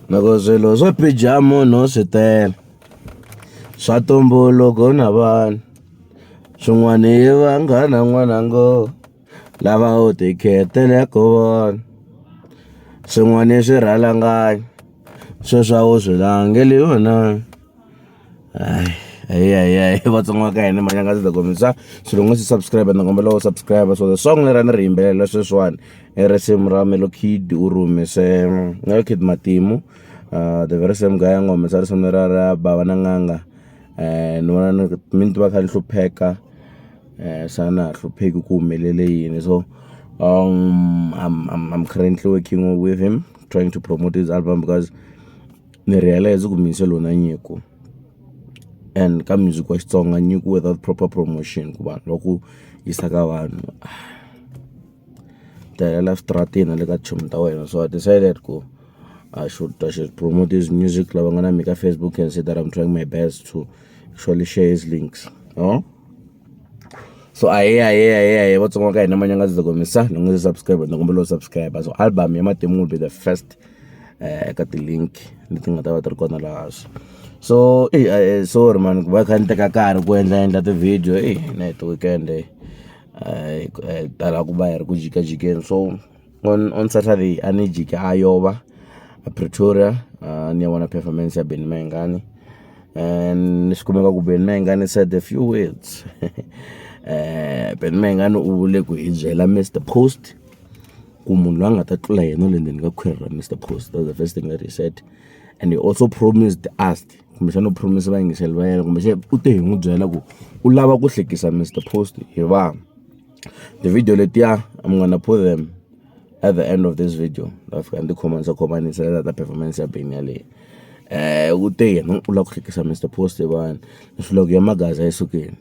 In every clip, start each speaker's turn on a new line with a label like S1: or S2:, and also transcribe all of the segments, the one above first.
S1: Loko swilo swo pijama no swi tele swa tumbuluko na vanhu swin'wana hi vanghana n'wanango lava u tikhetele ku vona swin'wana swi rhalanganya swo swa u swi langeli yona Ay, vatsonga ka hina manyanga ndzi ta kombisa swilo ngo si subscribe na kombela u subscribe so the song lera ni ri yimbelela sweswiwani i risimu ra MellowKid u rhumise MellowKid Matimu the very same guy a nga humesa risimu ra bava na n'anga ni vona mi ni tiva kha ni hlupheka sana hlupheki ku humelele yini so I'm currently working with him trying to promote his album because ni realize ku mise lona nyiko and ka music wa Xitsonga nyiko without proper promotion ku vanhu loko yisa ka vanhu talela stratena le ka chomi ta wena so I decided ku I should promote his music lava nga na mi ka Facebook and say that I'm trying my best to actually share his links so vatsonga ka hina manyanga ndzi ta kombisa ni nga subscribe ni kombela subscribe so album ya Matimu will be the first eka ti-link leti nga ta va ti ri kona laha so sorry man ku va kha ni teka nkarhi ku endla ti-video na hi ti-weekend tala ku va hi ri ku jikajikeni so on Saturday a ni jike a Yova a Pretoria ni ya vona performance ya Mayengani and ni swi kumeka ku Mayengani said a few words Mayengani u vule ku hi byela Mr Post ku munhu loyi a nga ta tlula yena le ndzeni ka khwiri ra Mr Post. That's the first thing that he said and he also promised us kumbexana u promise vayingiseli va yena kumbexana u te hi n'wi byela ku u lava ku hlekisa Mr Post hi vanhu the video letiya I'm gonna put them at the end of this video lafika ndi khomanisa that performance ya beni yaleyo u te yena u lava ku hlekisa Mr Post hi vanhu ni swilo ku ya magaza esukeni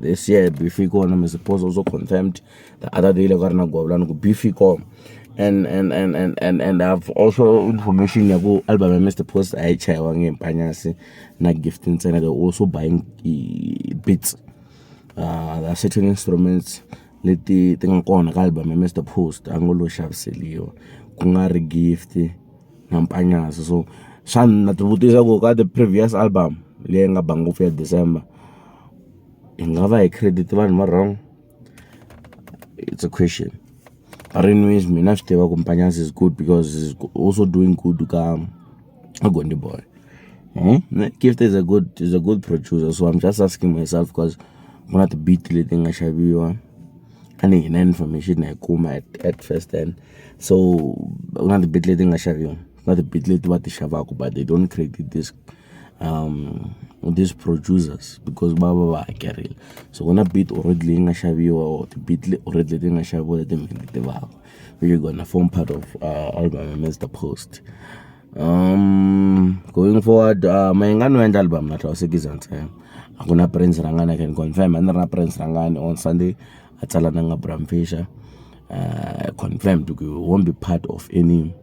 S1: this year beef ikona Mr Post also confirmed the other day loko a ri na govulani ku beef ikona and I've also information ya ku album ya Mr Post a yi chayiwa ngempanyasi na gift ntsena they're also buying beats there are certain instruments leti ti nga kona ka album ya Mr Post a ngo lo xaviseliwa ku nga ri gift na mpanyasi so swa na ti vutisa ku ka the previous album leyi nga ba ngopfu ya December hi nga va hi credit vanhu va wrong it's a question. But anyways, mina swi tiva ku mpanyasi is good because he's also doing good ka Gondi Boy. Gift is a good producer so I'm just asking myself because kuna ti beat leti nga xaviwa ani hina information I kuma at first end so kuna ti beat leti nga xaviwa kuna ti beat leti va ti xavaka but they don't credit these producers because va hakerile so kuna beat already leyi nga xaviwa or ti beat already leti nga xaviwa leti mi ti tivaka which is gonna form part of album Mr Post. Going forward Mayengani u endla album na tlawusikiza ntsena a ku na Prince Rangani I can confirm a ni ri na Prince Rangani on Sunday a tsala na nga Bram Fisher confirmed ku won't be part of any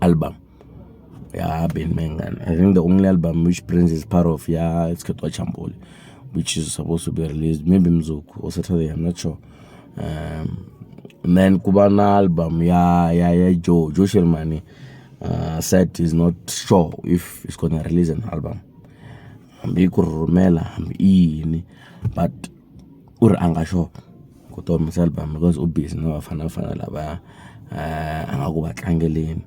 S1: album yeah Mayengani. I think the only album which Prince is part of it's Ketwa Chamboli which is supposed to be released maybe Mzuku or Saturday I'm not sure and then kubana album Joe Shirimani said he's not sure if he's gonna release an album hambi ku rhumela hambi yini but uri anga sure ku to misa album because u busy na vafana lava anga ku va tlangeleni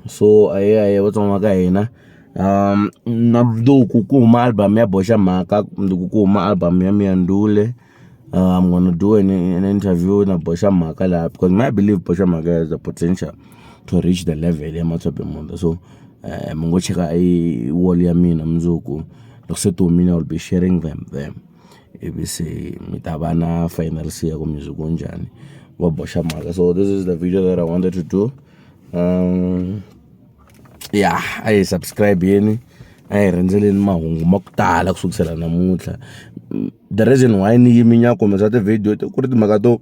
S1: so vatsonga ka hina na mduku kuma album ya Boxa Mhaka mduku kuma album ya Miyandule I'm gonna do an interview na Boxa Mhaka la because I believe Boxa Mhaka has the potential to reach the level ya Matsobe Munda so mungo cheka wall ya mina mzuku loko se to mina will be sharing them ebese mitabana final siya ku music kunjani wa Boxa Mhaka so this is the video that I wanted to do I subscribe yini a rhendzeleni mahungu ma ku tala kusukisela namuntlha the reason why ni yiminya kombisa ti video ku ri timhaka to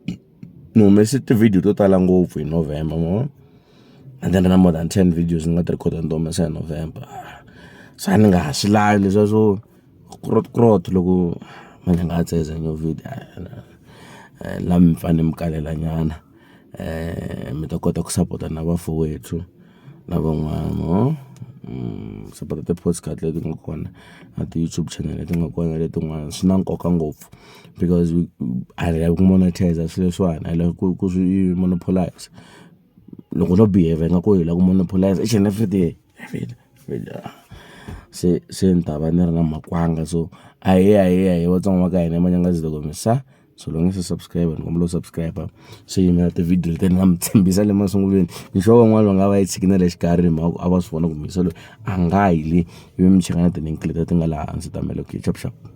S1: ni humese ti video to tala ngopfu hi November and then more than 10 videos ni nga ti record ni humesa hi November so ni nga swi lavi leswa swo krot loko manyanga a tseza nyo video la mi fane mi kalela nyana mi ta kota ku support na vafowethu na van'wana mo support ti-podcast leti nga kona na ti-YouTube channel leti nga kona letin'wana swi na nkoka ngopfu because a hi lavi ku monetize swilo leswiwani a hi lavi ku swi monopolize loko no behave nga ku hi lava ku monopolize each and every day se ni ta va ni ri na makwanga so ahiye vatsongo va ka hina manyangazi komisa so long as subscribe ni kombela subscribe so yimela ti-video leti ni nga mi tshembisa le masungulweni ni sure van'wana va nga va yi tshikina le xikarhi a va swi vona ku misa loyi a nga hi le ivi mi cheka na ti-link leti ti nga laha hansi ta MellowKid chap chap.